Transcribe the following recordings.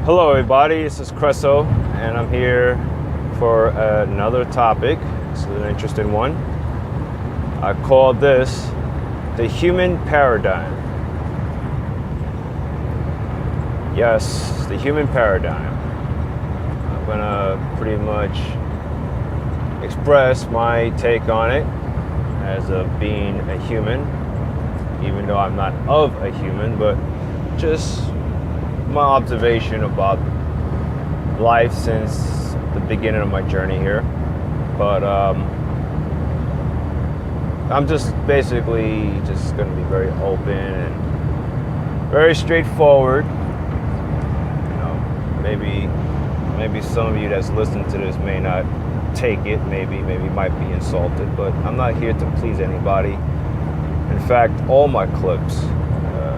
Hello everybody, this is Cresso and I'm here for another topic. This is an interesting one. I call this the human paradigm. Yes, the human paradigm. I'm gonna pretty much express my take on it as of being a human, even though I'm not of a human, but just my observation about life since the beginning of my journey here. But I'm just basically just going to be very open and very straightforward. You know, maybe some of you that's listening to this may not take it, maybe might be insulted, but I'm not here to please anybody. In fact, all my clips,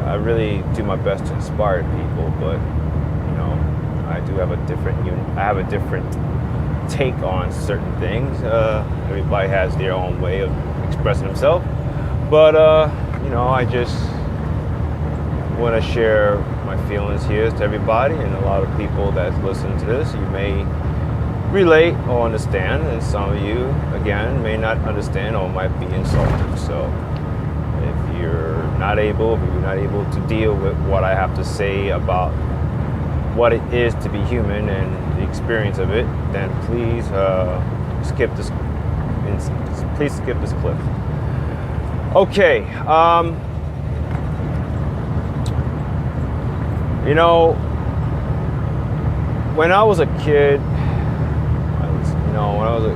I really do my best to inspire people, but you know, I do have a different take on certain things. Everybody has their own way of expressing themselves, but you know, I just want to share my feelings here to everybody, and a lot of people that listen to this, you may relate or understand, and some of you again may not understand or might be insulted. So if you're not able to deal with what I have to say about what it is to be human and the experience of it, then please skip this clip. Okay, you know, when I was a kid, when I was at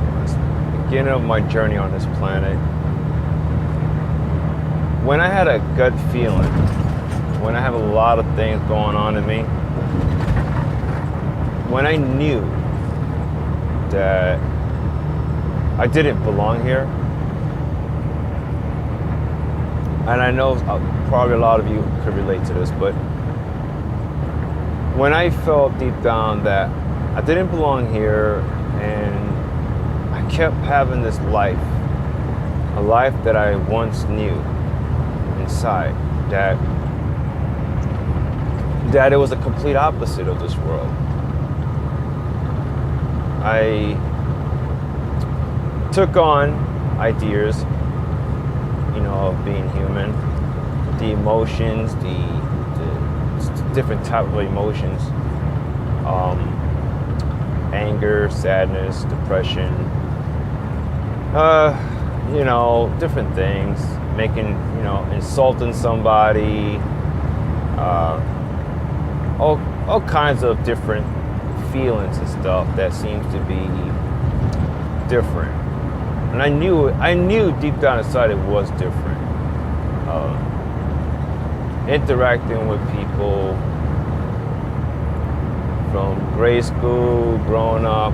the beginning of my journey on this planet, when I had a gut feeling, when I have a lot of things going on in me, when I knew that I didn't belong here, and I know probably a lot of you could relate to this, but when I felt deep down that I didn't belong here and I kept having this life, a life that I once knew inside, that it was a complete opposite of this world. I took on ideas, you know, of being human, the emotions, the different type of emotions, anger, sadness, depression, you know, different things, insulting somebody, all kinds of different feelings and stuff that seems to be different. And I knew deep down inside it was different. Interacting with people from grade school, growing up,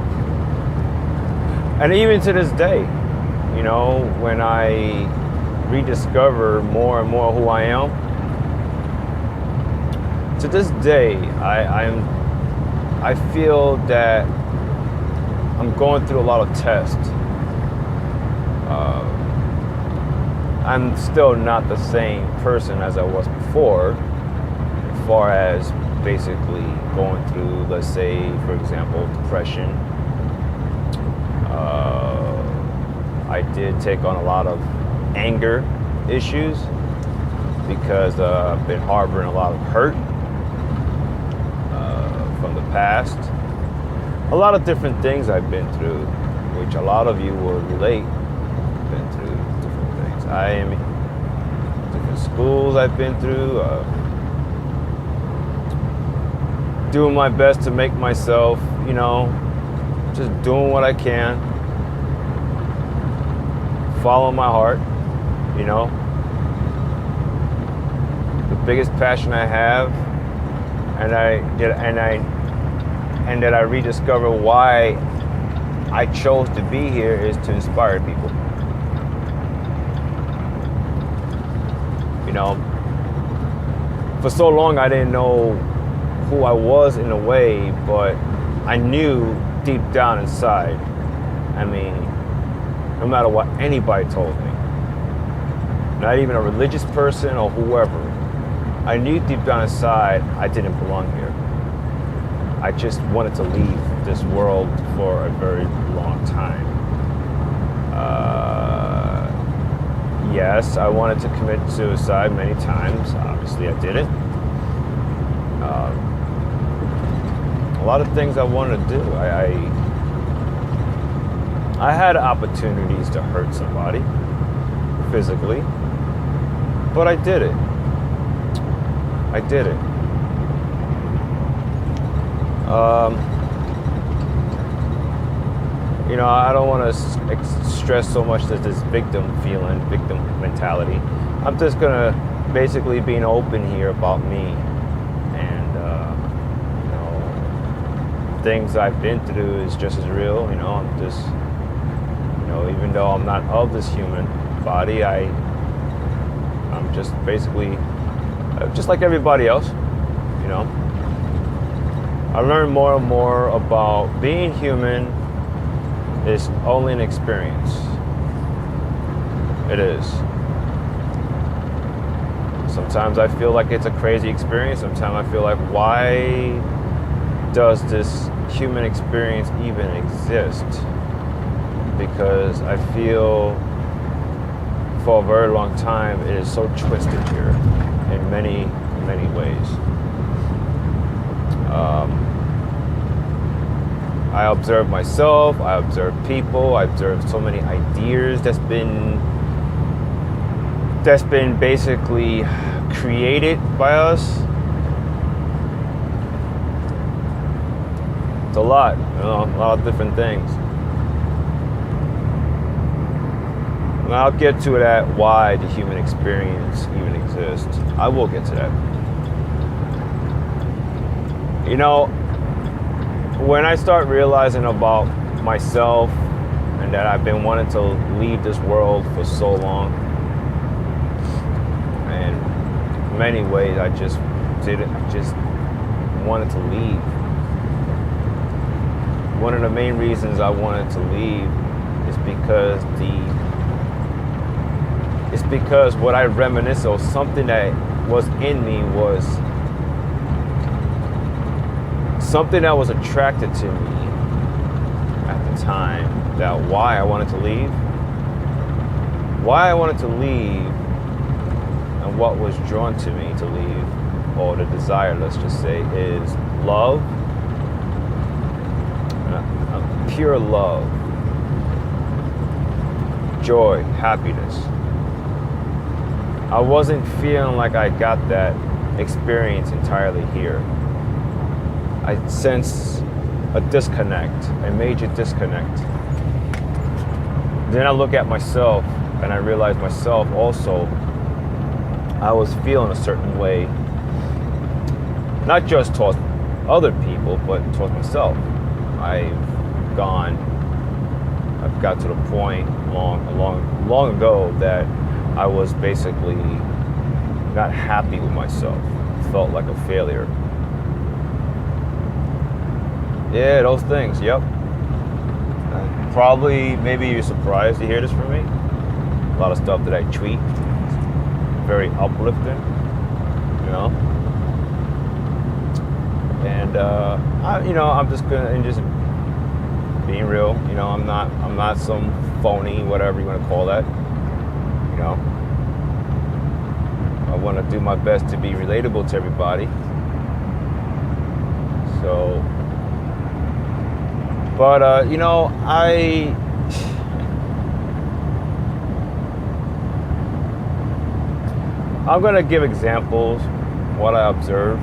and even to this day, you know, when I rediscover more and more who I am, to this day, I feel that I'm going through a lot of tests. I'm still not the same person as I was before, as far as basically going through, let's say, for example, depression. I did take on a lot of anger issues because I've been harboring a lot of hurt from the past. A lot of different things I've been through, which a lot of you will relate. Been through different things. Different schools I've been through. Doing my best to make myself, you know, just doing what I can. Follow my heart, you know. The biggest passion I have, and that I rediscover why I chose to be here, is to inspire people. You know, for so long I didn't know who I was in a way, but I knew deep down inside. I mean, no matter what anybody told me, not even a religious person or whoever, I knew deep down inside I didn't belong here. I just wanted to leave this world for a very long time. Yes, I wanted to commit suicide many times. Obviously, I didn't. A lot of things I wanted to do. I had opportunities to hurt somebody physically, but I did it. I did it. I don't want to stress so much that this victim mentality. I'm just gonna basically being open here about me and things I've been through is just as real. I'm just even though I'm not of this human body, I'm just basically just like everybody else. I learned more and more about being human is only an experience. It is. Sometimes I feel like it's a crazy experience. Sometimes I feel like, why does this human experience even exist? Because I feel for a very long time it is so twisted here in many, many ways. I observe myself, I observe people, I observe so many ideas that's been basically created by us. It's a lot, a lot of different things. And I'll get to that, why the human experience even exists. I will get to that. When I start realizing about myself and that I've been wanting to leave this world for so long, and in many ways I just wanted to leave. One of the main reasons I wanted to leave is because what I reminisce of, something that was in me was something that was attracted to me at the time, that why I wanted to leave, and what was drawn to me to leave, or the desire, let's just say, is love, pure love, joy, happiness. I wasn't feeling like I got that experience entirely here. I sense a disconnect, a major disconnect. Then I look at myself and I realize myself also, I was feeling a certain way, not just towards other people, but towards myself. I've got to the point long ago that I was basically not happy with myself. Felt like a failure. Yeah, those things, yep. Probably, maybe you're surprised to hear this from me. A lot of stuff that I tweet, very uplifting, And I'm just being real. I'm not some phony, whatever you want to call that. I want to do my best to be relatable to everybody. So. But, I'm going to give examples, what I observe,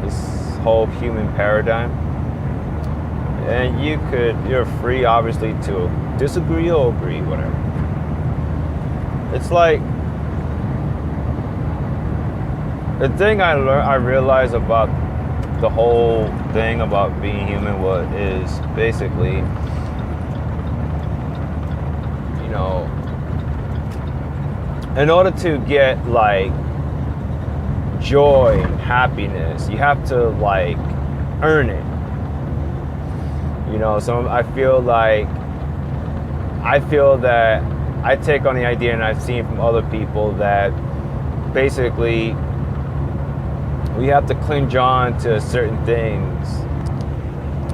this whole human paradigm. And you're free, obviously, to disagree or agree, whatever. It's like, the thing I realized about the whole thing about being human is basically, in order to get like joy and happiness, you have to like earn it. So I feel that I take on the idea, and I've seen from other people that basically we have to cling on to certain things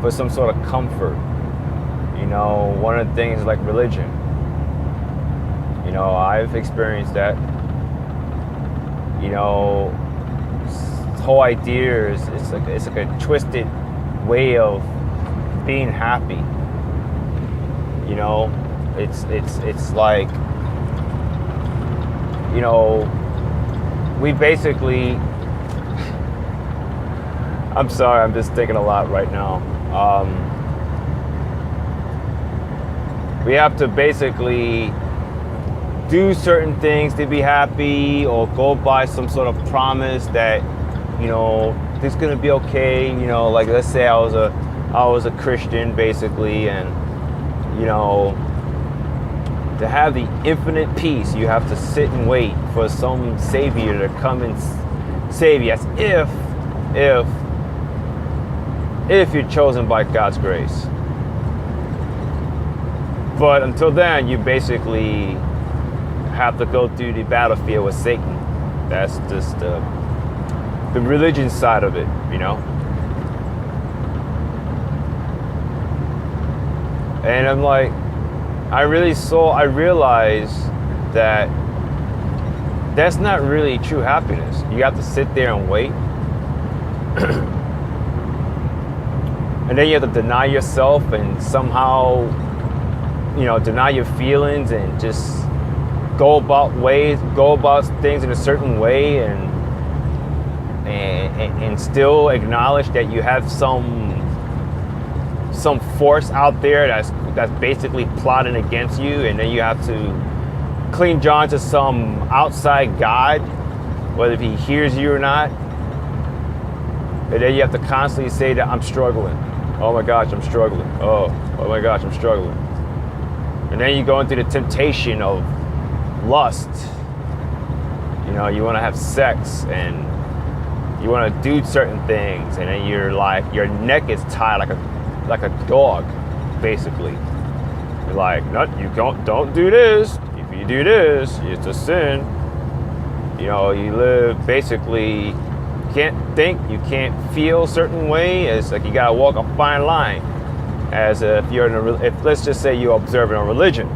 for some sort of comfort. You know, one of the things like religion. You know, I've experienced that. You know, this whole idea is it's like a twisted way of being happy. You know, it's like, you know, we basically, I'm sorry, I'm just thinking a lot right now. We have to basically do certain things to be happy, or go by some sort of promise that, you know, this is gonna be okay. You know, like let's say I was a Christian basically, and you know, to have the infinite peace, you have to sit and wait for some savior to come and save you, as if you're chosen by God's grace. But until then, you basically have to go through the battlefield with Satan. That's just the religion side of it, you know. And I'm like, I realized that that's not really true happiness. You have to sit there and wait. And then you have to deny yourself and somehow, you know, deny your feelings and just go about things in a certain way, and still acknowledge that you have some force out there that's basically plotting against you, and then you have to cling on to some outside God, whether he hears you or not. And then you have to constantly say that I'm struggling. Oh my gosh, I'm struggling. Oh my gosh, I'm struggling. And then you go into the temptation of lust. You know, you want to have sex and you want to do certain things, and then you're like, your neck is tied like a dog, basically. You're like, no, you don't do this. If you do this, it's a sin. You know, you live basically, you can't think, you can't feel a certain way. It's like you gotta walk a fine line, as if you're if let's just say you're observing a religion.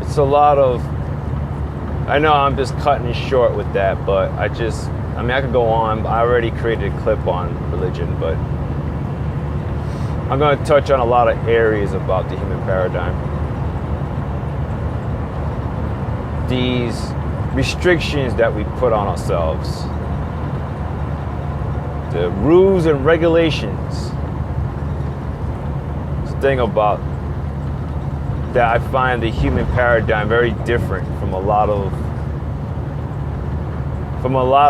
It's a lot of, I know I'm just cutting it short with that, but I mean, I could go on. I already created a clip on religion, but I'm going to touch on a lot of areas about the human paradigm. These restrictions that we put on ourselves, the rules and regulations. This thing about that, I find the human paradigm very different from a lot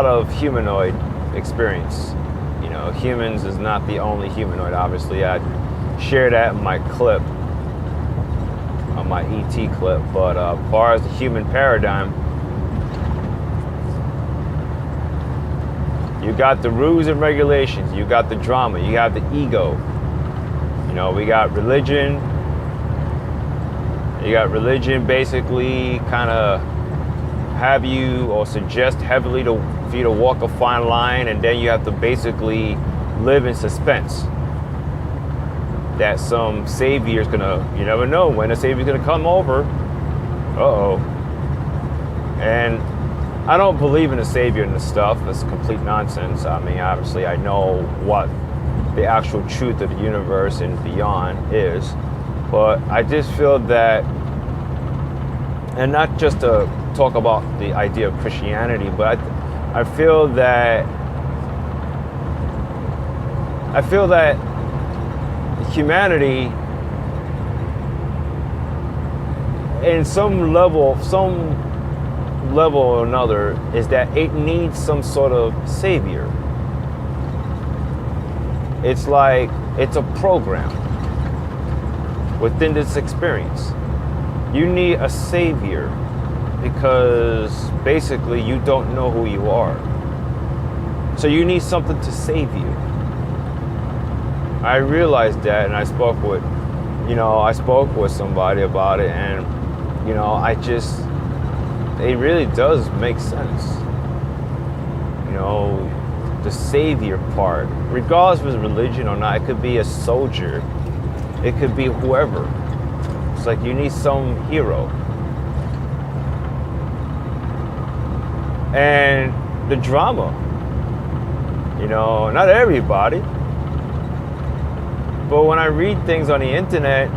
of humanoid experience. You know, humans is not the only humanoid. Obviously, I share that in my clip, on my ET clip. But as far as the human paradigm, you got the rules and regulations, you got the drama, you have the ego. You know, we got religion. You got religion basically kind of have you, or suggest heavily for you to walk a fine line, and then you have to basically live in suspense that some savior is gonna, you never know when a savior is gonna come over. And I don't believe in a savior and this stuff. That's complete nonsense. I mean, obviously I know what the actual truth of the universe and beyond is, but I just feel that, and not just to talk about the idea of Christianity, but I feel that humanity, in some level or another, is that it needs some sort of savior. It's like, it's a program within this experience. You need a savior because basically you don't know who you are. So you need something to save you. I realized that, and I spoke with somebody about it, and you know, it really does make sense. You know, the savior part, regardless of his religion or not, it could be a soldier, it could be whoever. It's like you need some hero. And the drama, you know, not everybody, but when I read things on the internet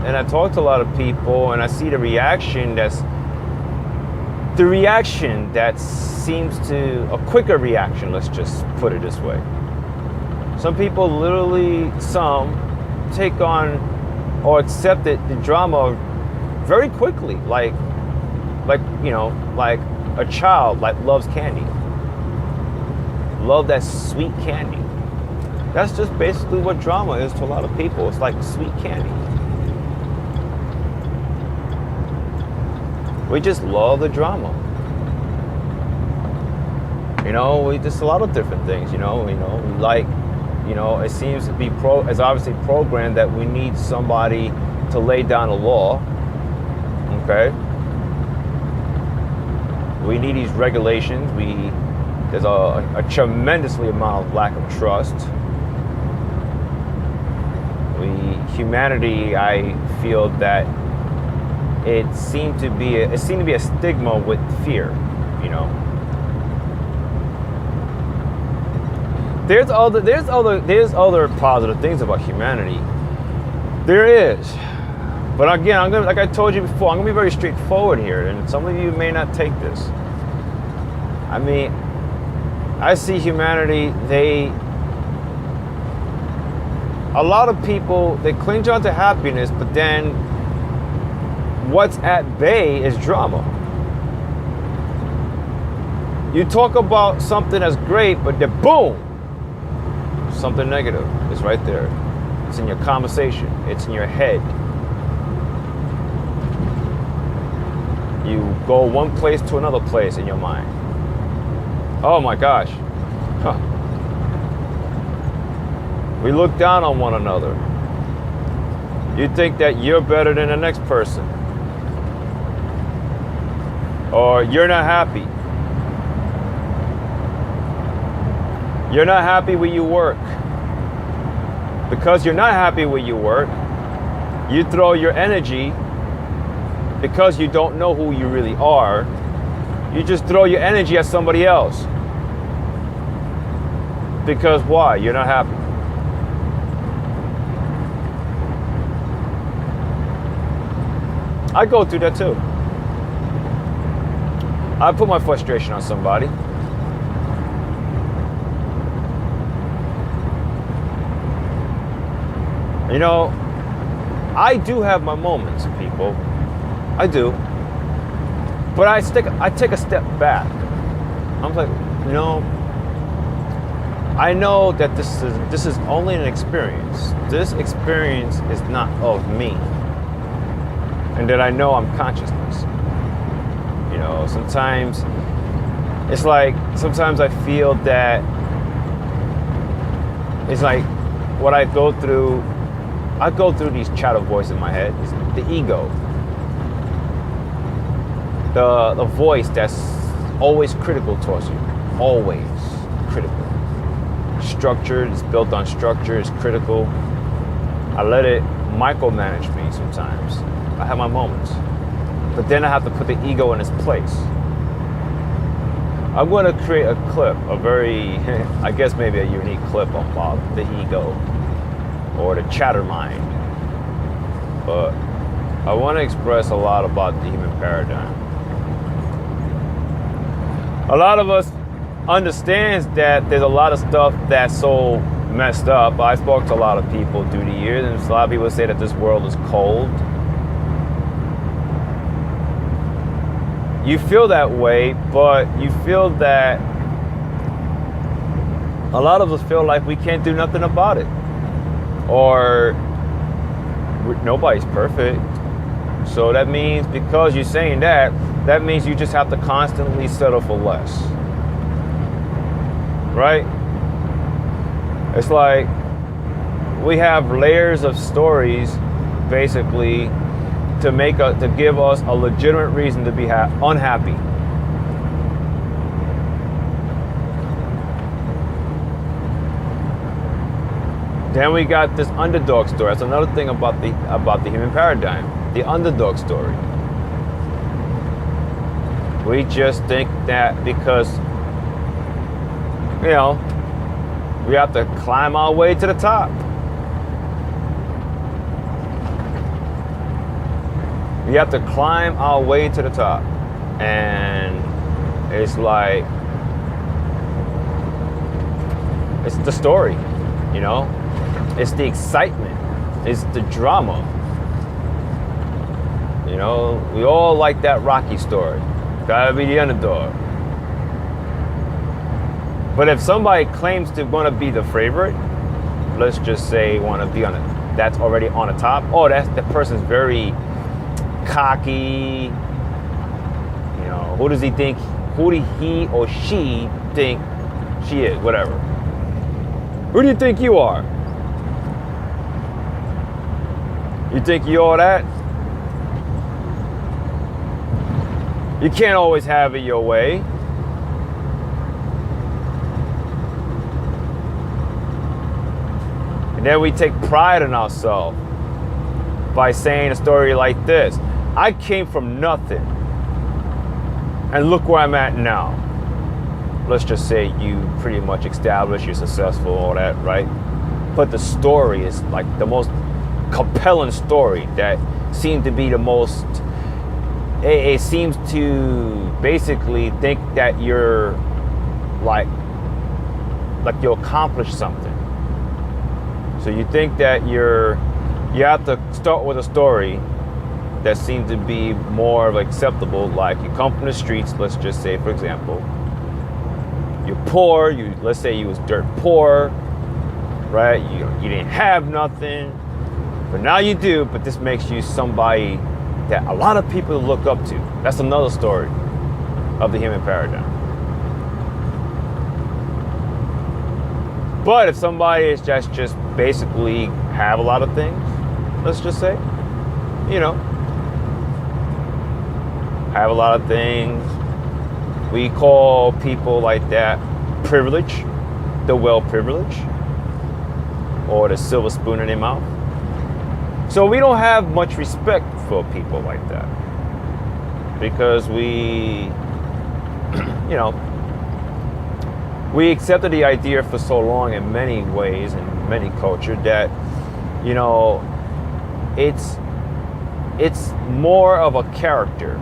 and I talk to a lot of people and I see the reaction that seems to, a quicker reaction, let's just put it this way. Some people literally, take on or accept the drama very quickly, like you know, like a child like loves candy. Love that sweet candy. That's just basically what drama is to a lot of people. It's like sweet candy. We just love the drama. You know, we just a lot of different things, you know, like, you know, it seems to be it's obviously programmed that we need somebody to lay down the law. Okay? We need these regulations. There's a tremendously amount of lack of trust. Humanity, I feel that it seemed to be a stigma with fear, you know. There's other positive things about humanity. There is. But again, like I told you before, I'm gonna be very straightforward here, and some of you may not take this. I mean, I see humanity, a lot of people, they cling on to happiness, but then what's at bay is drama. You talk about something that's great, but then boom, something negative is right there. It's in your conversation. It's in your head. You go one place to another place in your mind. Oh my gosh. Huh. We look down on one another. You think that you're better than the next person. Or you're not happy. You're not happy where you work. Because you're not happy where you work, you throw your energy, because you don't know who you really are, you just throw your energy at somebody else. Because why? You're not happy. I go through that too. I put my frustration on somebody. You know, I do have my moments, people. I do. But I take a step back. I'm like, you know, I know that this is only an experience. This experience is not of me. And that I know I'm consciousness. You know, sometimes I feel that it's like what I go through these chatter voices in my head, the ego. The voice that's always critical towards you. Always critical. Structure, it's built on structure, it's critical. I let it micromanage me sometimes. I have my moments. But then I have to put the ego in its place. I'm going to create a clip, a very, I guess maybe a unique clip about the ego or the chatter mind. But I want to express a lot about the human paradigm. A lot of us understands that there's a lot of stuff that's so messed up. I spoke to a lot of people through the years, and a lot of people say that this world is cold. You feel that way, but you feel that a lot of us feel like we can't do nothing about it. Or nobody's perfect. So that means because you're saying that, that means you just have to constantly settle for less. Right? It's like we have layers of stories basically to give us a legitimate reason to be unhappy. Then we got this underdog story. That's another thing about the human paradigm, the underdog story. We just think that because, we have to climb our way to the top. We have to climb our way to the top. And it's like, it's the story, It's the excitement. It's the drama. We all like that Rocky story. Gotta be the underdog. But if somebody claims to want to be the favorite, let's just say want to be that's already on the top. Oh, that person's very cocky. Who does he think? Who do he or she think she is? Whatever. Who do you think you are? You think you're all that? You can't always have it your way. And then we take pride in ourselves by saying a story like this. I came from nothing. And look where I'm at now. Let's just say you pretty much established, you're successful, all that, right? But the story is like the most compelling story that seemed to be the most, it seems to basically think that you're like you accomplished something. So you think that you have to start with a story that seems to be more of acceptable, like you come from the streets, let's just say, for example, you're poor, let's say you was dirt poor, right? You didn't have nothing, but now you do, but this makes you somebody that a lot of people look up to. That's another story of the human paradigm. But if somebody is just basically have a lot of things, let's just say, have a lot of things, we call people like that privilege, the well-privileged, or the silver spoon in their mouth. So we don't have much respect for people like that because we accepted the idea for so long in many ways, in many cultures, that, it's more of a character.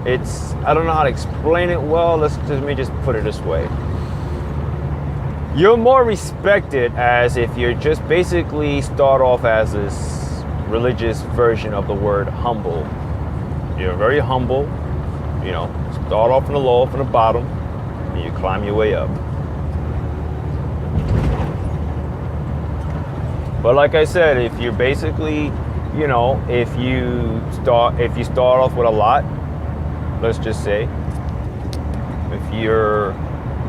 I don't know how to explain it well. Let me just put it this way. You're more respected as if you're just basically start off as this religious version of the word humble. You're very humble, start off from the low, from the bottom, and you climb your way up. But like I said, if you're basically, if you start off with a lot, let's just say, if you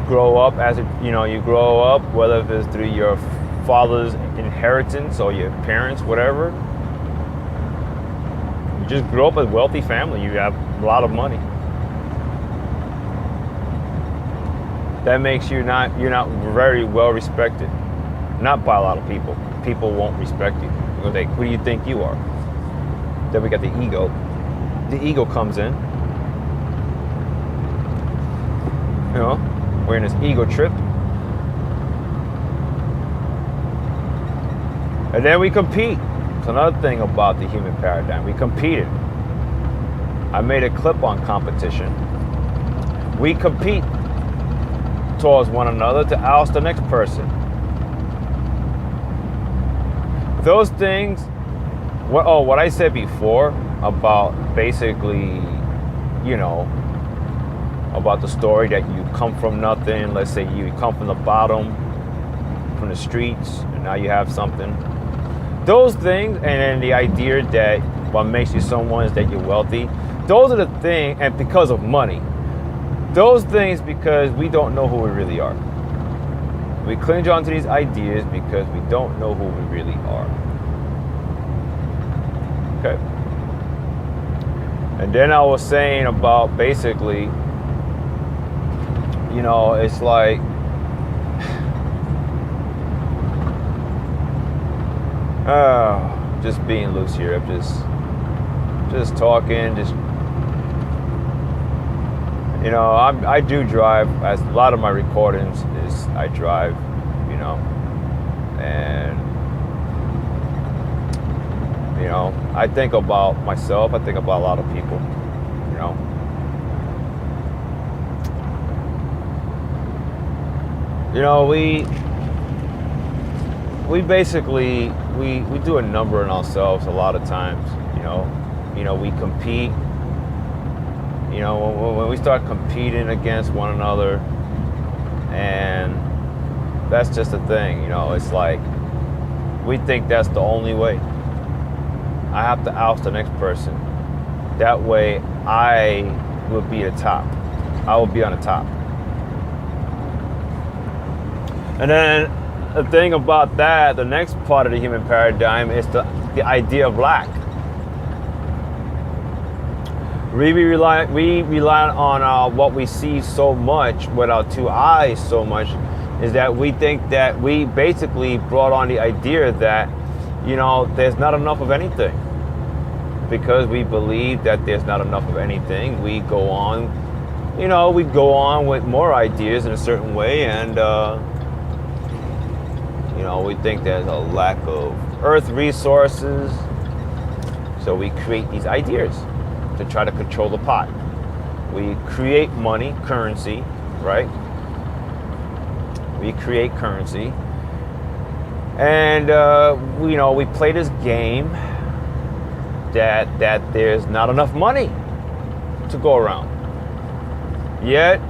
grow up you grow up, whether it's through your father's inheritance or your parents, whatever, you just grow up in a wealthy family, you have a lot of money. That makes you're not very well respected. Not by a lot of people. People won't respect you. They'll say, who do you think you are? Then we got the ego. The ego comes in. We're in this ego trip. And then we compete. It's another thing about the human paradigm. We competed. I made a clip on competition. We compete towards one another to oust the next person. Those things, what I said before about basically, about the story that you come from nothing. Let's say you come from the bottom, from the streets, and now you have something. Those things, and then the idea that what makes you someone is that you're wealthy. Those are the things, and because of money. Those things because we don't know who we really are. We cling on to these ideas because we don't know who we really are. Okay. And then I was saying about basically, it's like, just being loose here. I'm just talking, I do drive. As a lot of my recordings is I drive, and I think about myself. I think about a lot of people, we basically we do a number on ourselves a lot of times. We compete. When we start competing against one another, and that's just a thing. It's like we think that's the only way. I have to oust the next person. That way, I will be the top. I will be on the top. And then the thing about that, the next part of the human paradigm is the idea of lack. We rely on what we see so much with our two eyes so much, is that we think that we basically brought on the idea that, there's not enough of anything. Because we believe that there's not enough of anything, we go on with more ideas in a certain way, and we think there's a lack of earth resources, so we create these ideas to try to control the pot. We create money, currency, right? We create currency, and we play this game that there's not enough money to go around. Yet,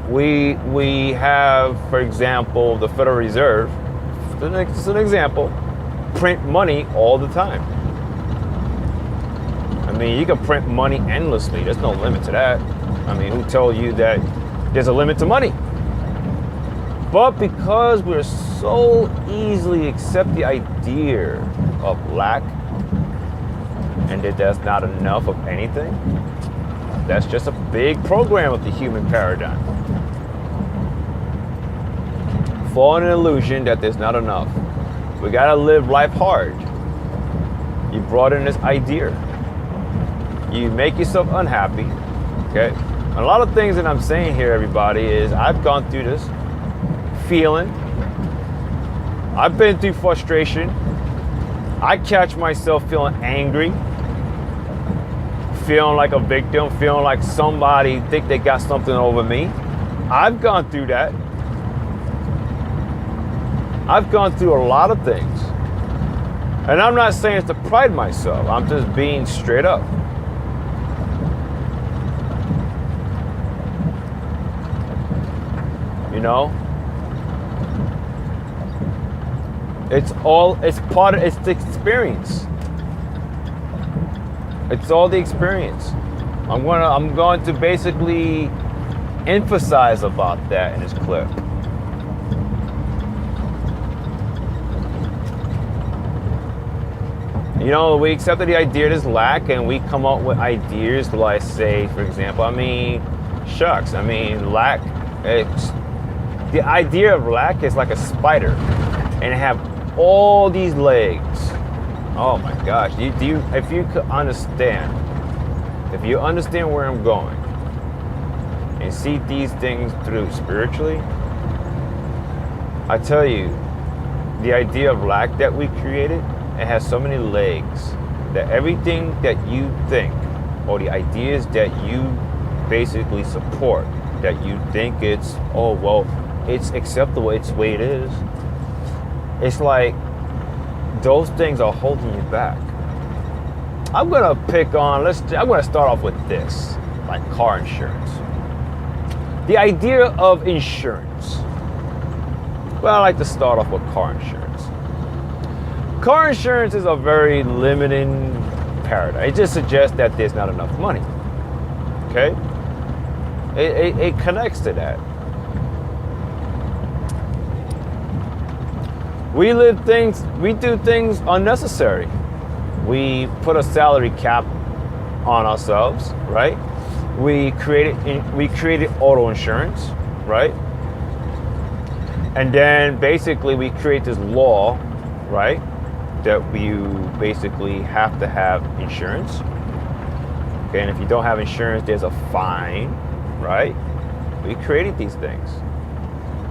we have, for example, the Federal Reserve, just an example, print money all the time. I mean, you can print money endlessly. There's no limit to that. I mean, who told you that there's a limit to money? But because we're so easily accept the idea of lack and that there's not enough of anything, that's just a big program of the human paradigm. Fall in an illusion that there's not enough. We gotta live life hard. You brought in this idea. You make yourself unhappy, okay? And a lot of things that I'm saying here, everybody, is I've gone through this feeling. I've been through frustration. I catch myself feeling angry, feeling like a victim, feeling like somebody think they got something over me. I've gone through that. I've gone through a lot of things. And I'm not saying it's to pride myself. I'm just being straight up. It's the experience. It's all the experience. I'm going to basically emphasize about that in this clip. We accepted the idea there's lack, and we come up with ideas like, say, for example, lack. The idea of lack is like a spider, and it have all these legs. Oh my gosh! If you understand where I'm going, and see these things through spiritually, I tell you, the idea of lack that we created, it has so many legs that everything that you think, or the ideas that you basically support, that you think it's, it's acceptable, it's the way it is. It's like those things are holding you back. I'm gonna start off with this, like car insurance. The idea of insurance. Well, I like to start off with car insurance. Car insurance is a very limiting paradigm. It just suggests that there's not enough money. Okay? It connects to that. We do things unnecessary. We put a salary cap on ourselves, right? We created auto insurance, right? And then basically we create this law, right? That you basically have to have insurance. Okay, and if you don't have insurance, there's a fine, right? We created these things.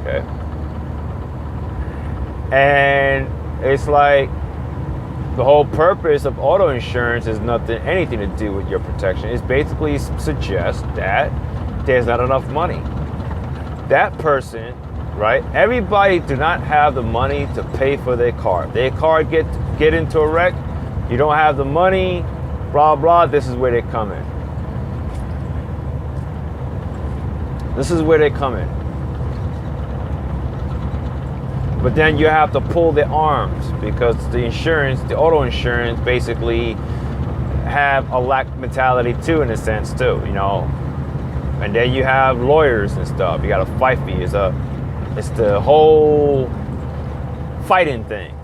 Okay. And it's like the whole purpose of auto insurance is anything to do with your protection. It's basically suggests that there's not enough money. That person, right? Everybody do not have the money to pay for their car. Their car get into a wreck. You don't have the money, blah, blah. This is where they come in. This is where they come in. But then you have to pull their arms because the auto insurance basically have a lack mentality too, in a sense too, you know. And then you have lawyers and stuff. You got to fight for you. It's the whole fighting thing.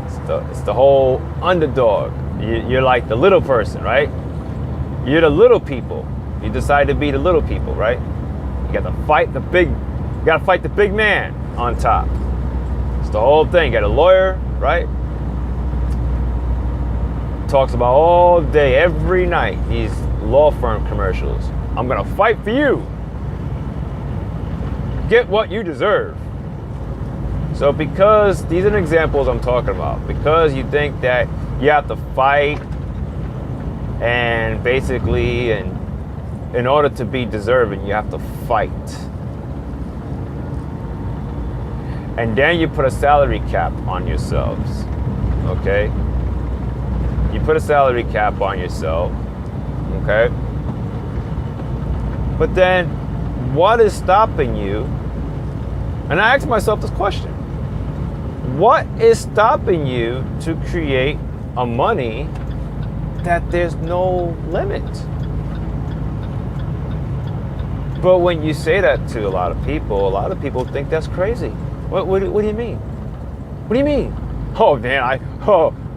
It's the whole underdog. You're like the little person, right? You're the little people. You decide to be the little people, right? You got to fight the big man on top. It's the whole thing. You got a lawyer, right? Talks about all day, every night, these law firm commercials. I'm gonna fight for you. Get what you deserve. So because these are examples I'm talking about, because you think that you have to fight and basically, and in order to be deserving, you have to fight. And then you put a salary cap on yourselves, okay? You put a salary cap on yourself, okay? But then, what is stopping you? And I asked myself this question. What is stopping you to create a money that there's no limit? But when you say that to a lot of people think that's crazy. What do you mean? What do you mean? Oh man,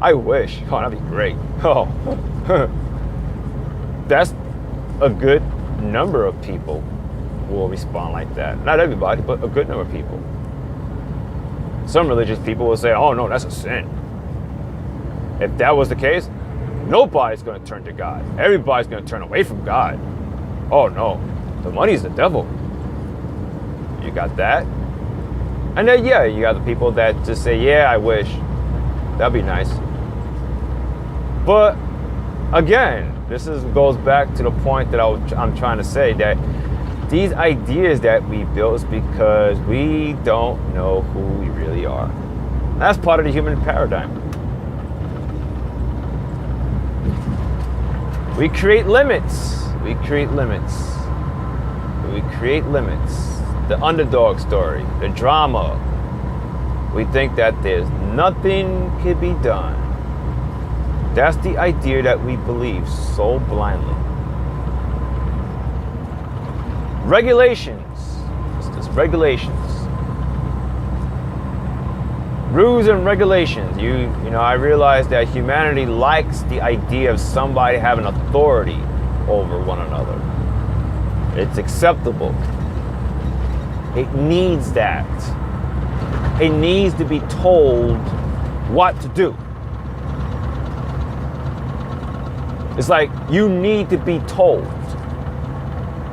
I wish. Oh, that'd be great. Oh, that's a good number of people will respond like that. Not everybody, but a good number of people. Some religious people will say, oh no, that's a sin. If that was the case, nobody's going to turn to God. Everybody's going to turn away from God. Oh no, the money's the devil. You got that? And then, yeah, you got the people that just say, yeah, I wish. That'd be nice. But again, goes back to the point that I'm trying to say, that these ideas that we build is because we don't know who we really are. That's part of the human paradigm. We create limits. We create limits. We create limits. The underdog story, the drama. We think that there's nothing can be done. That's the idea that we believe so blindly. Regulations. It's just regulations. Rules and regulations. You know, I realize that humanity likes the idea of somebody having authority over one another. It's acceptable. It needs that. It needs to be told what to do. It's like you need to be told,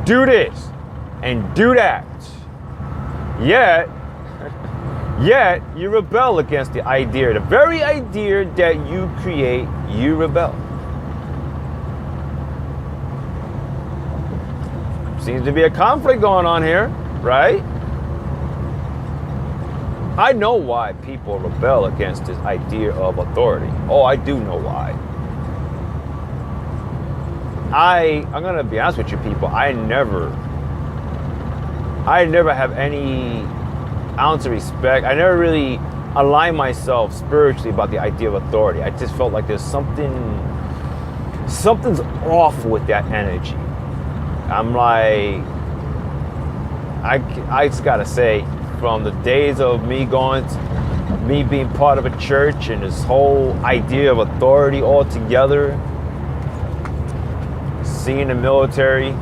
do this and do that. Yet you rebel against the idea, the very idea that you create, you rebel. Seems to be a conflict going on here, right? I know why people rebel against this idea of authority. Oh, I do know why. I'm gonna be honest with you people, I never have any ounce of respect. I never really aligned myself spiritually about the idea of authority. I just felt like there's something's off with that energy. I'm like, I just gotta say, from the days of me going me being part of a church and this whole idea of authority altogether, seeing the military.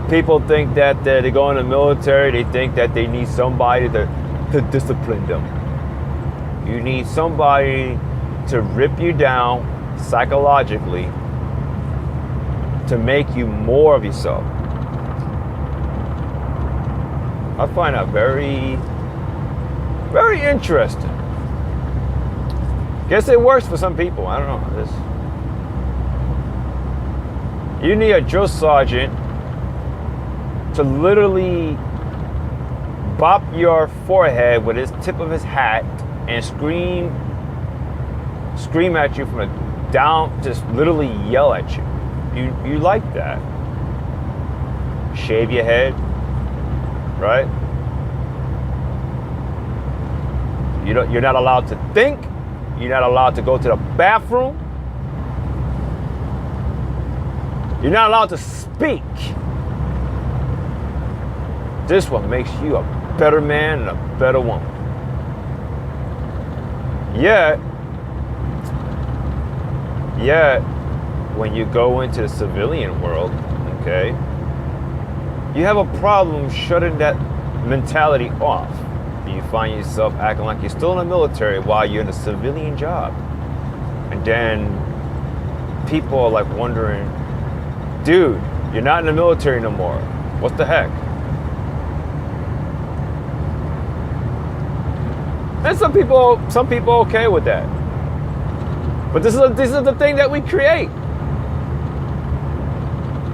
People think that they go in the military, they think that they need somebody to discipline them. You need somebody to rip you down psychologically to make you more of yourself. I find that very, very interesting. Guess it works for some people. I don't know. You need a drill sergeant to literally bop your forehead with his tip of his hat and scream at you from a down, just literally yell at you. You like that. Shave your head, right? You're not allowed to think. You're not allowed to go to the bathroom. You're not allowed to speak. This one makes you a better man and a better woman. Yet, when you go into the civilian world, okay, you have a problem shutting that mentality off. You find yourself acting like you're still in the military while you're in a civilian job. And then people are like wondering, dude, you're not in the military no more. What the heck? And some people are okay with that. But this is the thing that we create.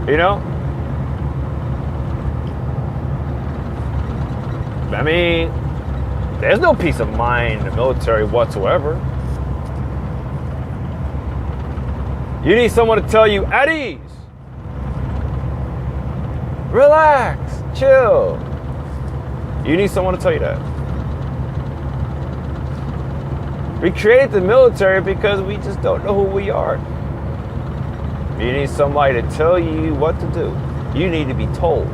You know? I mean, there's no peace of mind in the military whatsoever. You need someone to tell you, at ease. Relax, chill. You need someone to tell you that. We created the military because we just don't know who we are. You need somebody to tell you what to do. You need to be told.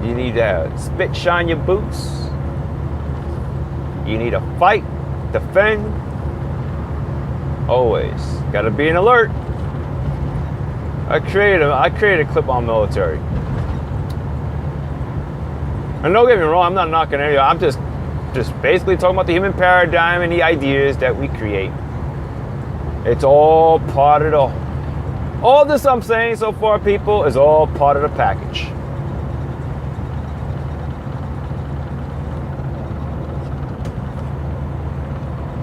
You need to spit shine your boots. You need to fight, defend. Always. Gotta be an alert. I created a clip on military. And don't get me wrong, I'm not knocking anything. I'm just basically talking about the human paradigm and the ideas that we create. It's all part of all this I'm saying so far, people, is all part of the package.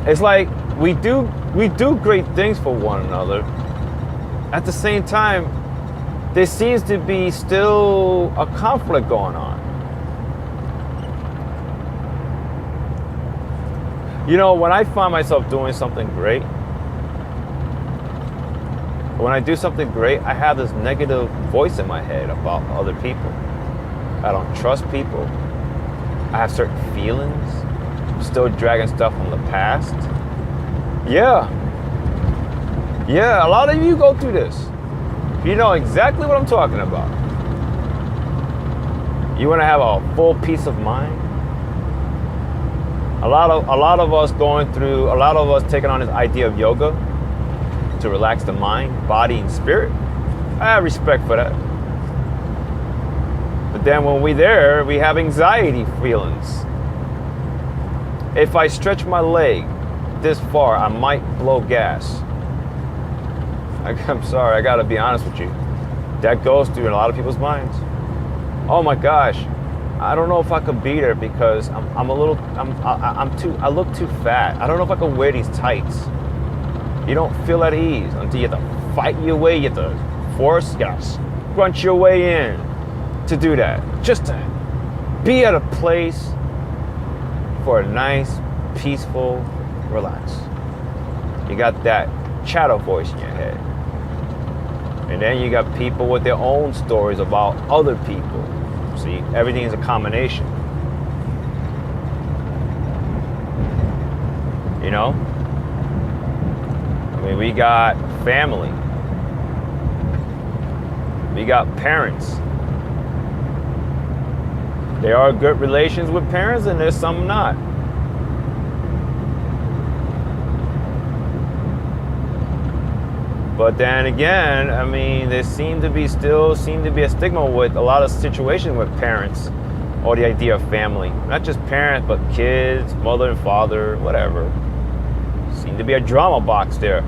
It's like we do great things for one another. At the same time, there seems to be still a conflict going on. You know, when I find myself doing something great, when I do something great, I have this negative voice in my head about other people. I don't trust people. I have certain feelings. I'm still dragging stuff from the past. Yeah, a lot of you go through this. You know exactly what I'm talking about. You want to have a full peace of mind? A lot of us taking on this idea of yoga to relax the mind, body, and spirit. I have respect for that. But then when we're there, we have anxiety feelings. If I stretch my leg this far, I might blow gas. I'm sorry, I gotta be honest with you. That goes through in a lot of people's minds. Oh my gosh, I don't know if I could be there because I look too fat. I don't know if I can wear these tights. You don't feel at ease until you have to fight your way, you have to force, you gotta scrunch your way in to do that. Just to be at a place for a nice, peaceful relax. You got that chatter voice in your head. And then you got people with their own stories about other people. See, everything is a combination. You know? I mean, we got family. We got parents. There are good relations with parents and there's some not. But then again, I mean, there seem to be a stigma with a lot of situations with parents or the idea of family. Not just parents, but kids, mother and father, whatever. Seem to be a drama box there.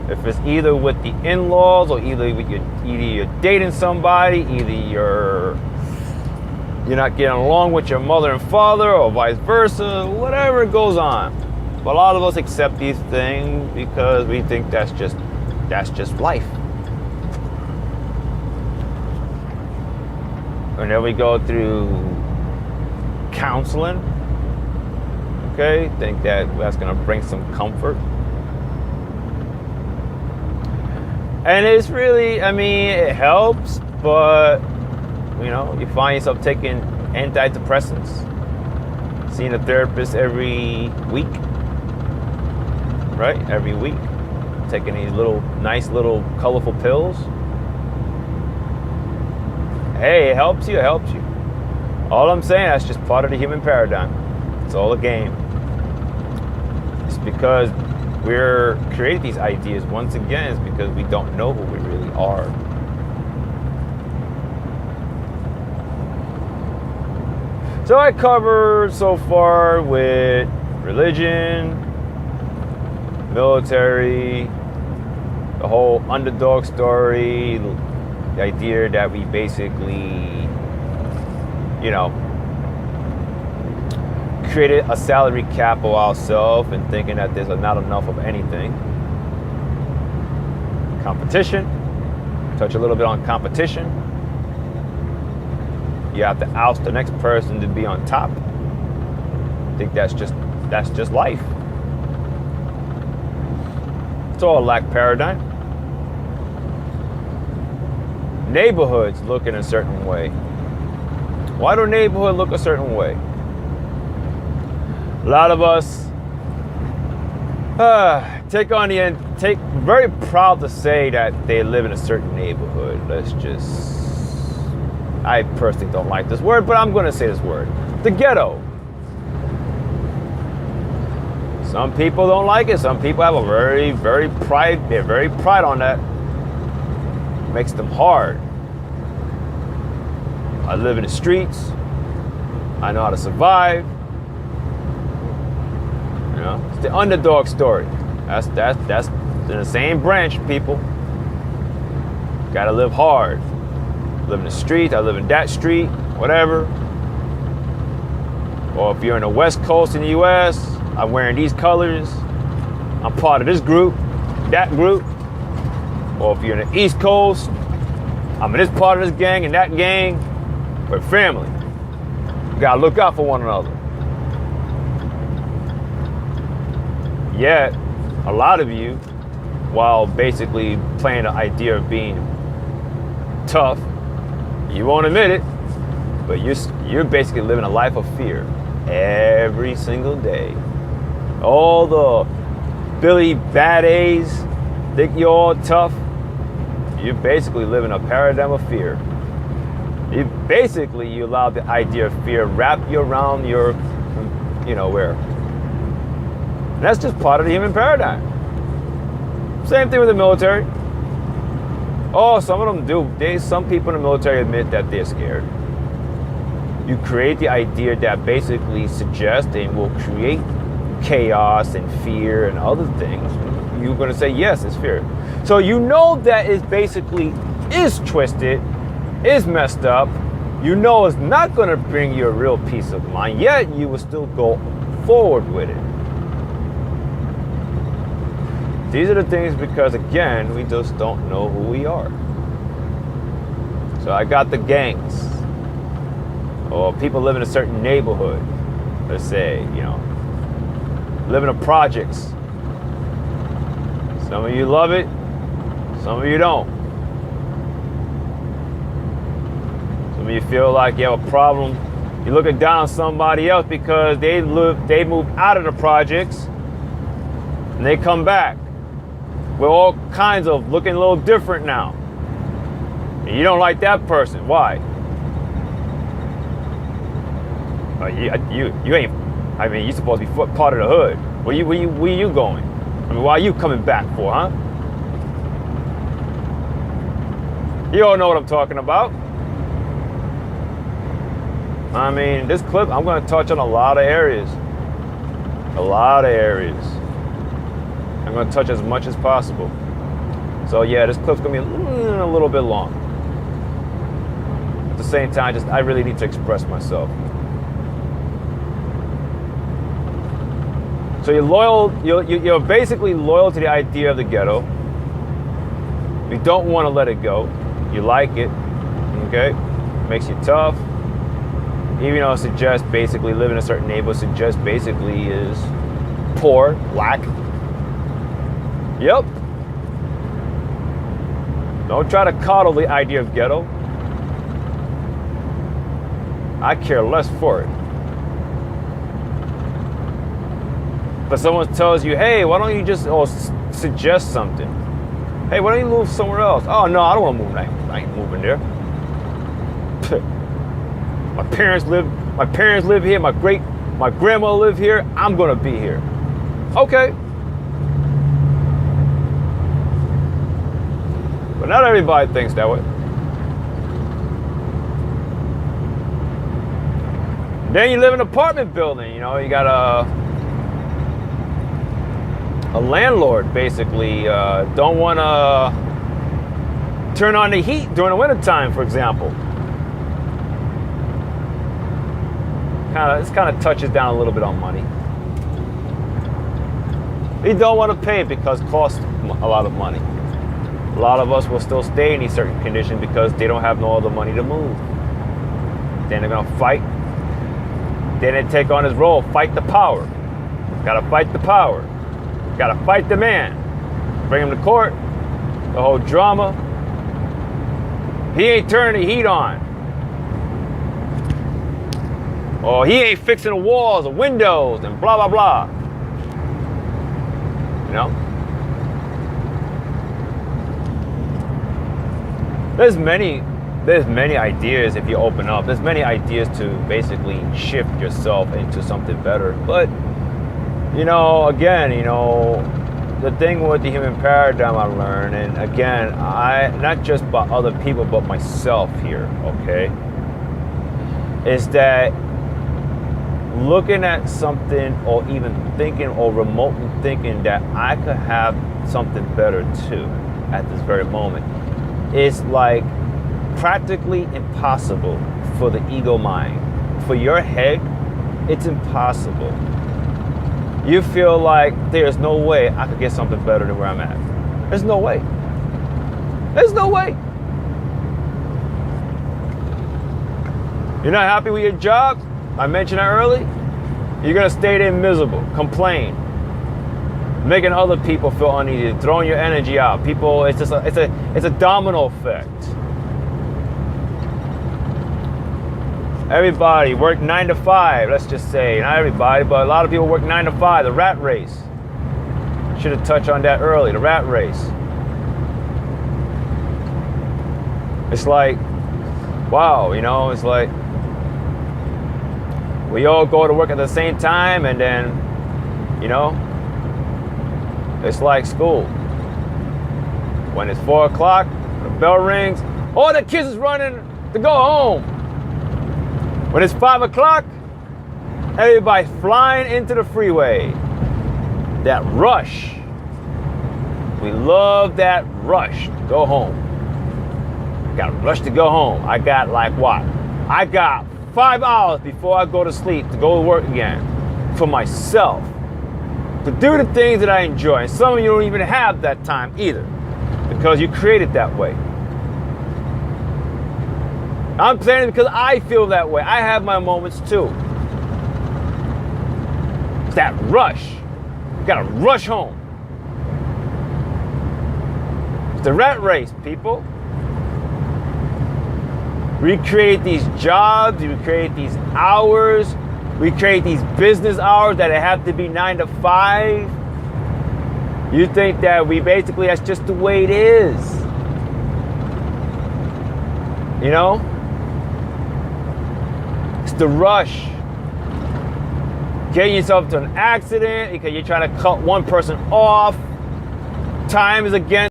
If it's either with the in-laws or either you're dating somebody, either you're not getting along with your mother and father or vice versa, whatever goes on. But a lot of us accept these things because we think that's just life. And then we go through counseling, okay? Think that's gonna bring some comfort. And it's really, I mean, it helps, but you find yourself taking antidepressants, seeing a therapist every week, right? Every week, taking these nice little colorful pills. Hey, it helps you. All I'm saying, that's just part of the human paradigm. It's all a game. It's because we're creating these ideas once again is because we don't know who we really are. So I covered so far with religion, military, the whole underdog story, the idea that we basically, created a salary cap of ourselves and thinking that there's not enough of anything. Competition. Touch a little bit on competition. You have to oust the next person to be on top. I think that's just life. It's all a lack paradigm. Neighborhoods look in a certain way. Why do neighborhoods look a certain way? A lot of us very proud to say that they live in a certain neighborhood. I personally don't like this word, but I'm going to say this word. The ghetto. Some people don't like it. Some people have a they're very pride on that. It makes them hard. I live in the streets. I know how to survive. It's the underdog story. That's in the same branch, people. Gotta live hard. Live in the street, I live in that street, whatever. Or if you're in the West Coast in the US, I'm wearing these colors. I'm part of this group, that group. Or if you're in the East Coast, I'm in this part of this gang and that gang. We're family. You gotta look out for one another. Yet, a lot of you, while basically playing the idea of being tough, you won't admit it, but you're basically living a life of fear every single day. All the Billy Bad A's think you're all tough. You're basically living a paradigm of fear. You allow the idea of fear wrap you around your, where. And that's just part of the human paradigm. Same thing with the military. Oh, some of them do. Some people in the military admit that they're scared. You create the idea that basically suggests and will create chaos and fear and other things. You're going to say, yes, it's fear. So that is twisted, is messed up. It's not going to bring you a real peace of mind. Yet you will still go forward with it. These are the things because, again, we just don't know who we are. So I got the gangs, or people live in a certain neighborhood, let's say, live in the projects. Some of you love it, some of you don't. Some of you feel like you have a problem. You're looking down on somebody else because they moved out of the projects and they come back. We're all kinds of looking a little different now. And you don't like that person. Why? You ain't. I mean, you supposed to be part of the hood. Where you going? I mean, why are you coming back for, huh? You all know what I'm talking about. I mean, this clip, I'm going to touch on a lot of areas. A lot of areas. I'm going to touch as much as possible. So yeah, this clip's going to be a little bit long. At the same time, I really need to express myself. So you're loyal, you're basically loyal to the idea of the ghetto. You don't want to let it go. You like it, okay? Makes you tough. Even though it suggests basically living in a certain neighborhood suggests basically is poor, lack. Yep. Don't try to coddle the idea of ghetto. I care less for it. But someone tells you, hey, why don't you just suggest something? Hey, why don't you move somewhere else? Oh, no, I don't want to move. I ain't moving there. My parents live here. My grandma live here. I'm going to be here. Okay. But not everybody thinks that way. Then you live in an apartment building. You know, you got a landlord basically don't want to turn on the heat during the wintertime, for example. This kind of touches down a little bit on money. They don't want to pay it because it costs a lot of money. A lot of us will still stay in these certain conditions because they don't have no other money to move. Then they're gonna fight. Then they take on his role, fight the power. Gotta fight the power. Gotta fight the man. Bring him to court. The whole drama. He ain't turning the heat on. Or he ain't fixing the walls or windows and blah, blah, blah. You know? There's many ideas if you open up. There's many ideas to basically shift yourself into something better. But, you know, again, you know, the thing with the human paradigm I learned, and again, not just about other people, but myself here, okay, is that looking at something or even thinking or remotely thinking that I could have something better too at this very moment is like practically impossible for the ego mind. For your head, it's impossible. You feel like there's no way I could get something better than where I'm at. There's no way. There's no way. You're not happy with your job? I mentioned that early. You're gonna stay there miserable, complain, making other people feel uneasy, throwing your energy out. People, it's a domino effect. Everybody work 9 to 5. Let's just say, not everybody, but a lot of people work 9 to 5. The rat race. Should have touched on that early. The rat race. It's like, wow, you know, it's like we all go to work at the same time, and then, you know, it's like school. When it's 4 o'clock, the bell rings, all the kids is running to go home. When it's 5 o'clock, everybody's flying into the freeway. That rush. We love that rush to go home. Got a rush to go home. I got like what? I got 5 hours before I go to sleep to go to work again for myself. To do the things that I enjoy. And some of you don't even have that time either because you created that way. I'm saying it because I feel that way. I have my moments too. It's that rush. You gotta rush home. It's the rat race, people. We create these jobs, we create these hours, we create these business hours that have to be 9 to 5. You think that that's just the way it is. You know? It's the rush. getting yourself into an accident because you're trying to cut one person off. Time is against